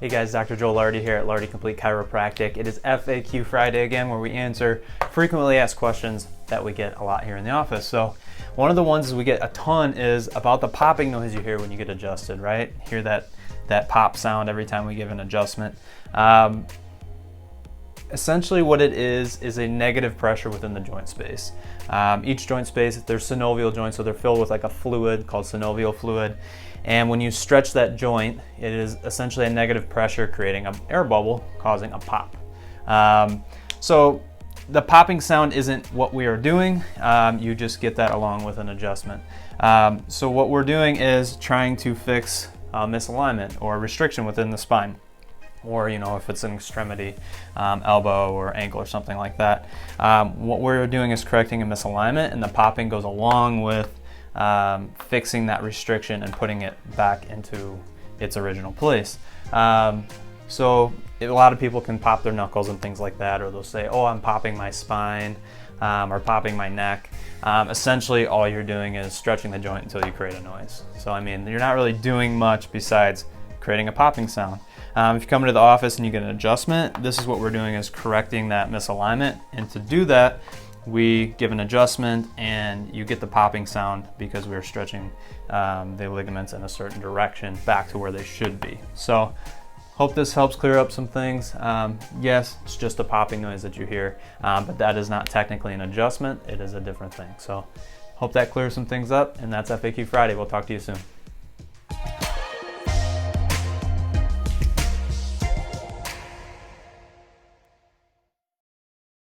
Hey guys, Dr. Joel Lardi here at Lardi Complete Chiropractic. It is FAQ Friday again, where we answer frequently asked questions that we get a lot here in the office. So one of the ones we get a ton is about the popping noise you hear when you get adjusted, right? Hear that pop sound every time we give an adjustment. Essentially what it is a negative pressure within the joint space. Each joint space, they're synovial joints, so they're filled with like a fluid called synovial fluid. And when you stretch that joint, it is essentially a negative pressure creating an air bubble causing a pop. So the popping sound isn't what we are doing. You just get that along with an adjustment. So what we're doing is trying to fix misalignment or restriction within the spine, or if it's an extremity, elbow or ankle or something like that. What we're doing is correcting a misalignment, and the popping goes along with fixing that restriction and putting it back into its original place. So a lot of people can pop their knuckles and things like that, or they'll say, oh, I'm popping my spine or popping my neck. Essentially all you're doing is stretching the joint until you create a noise. So I mean, you're not really doing much besides creating a popping sound. If you come into the office and you get an adjustment, this is what we're doing, is correcting that misalignment. And to do that, we give an adjustment and you get the popping sound because we're stretching the ligaments in a certain direction back to where they should be. So hope this helps clear up some things. Yes, it's just a popping noise that you hear, but that is not technically an adjustment. It is a different thing. So hope that clears some things up, and that's FAQ Friday. We'll talk to you soon.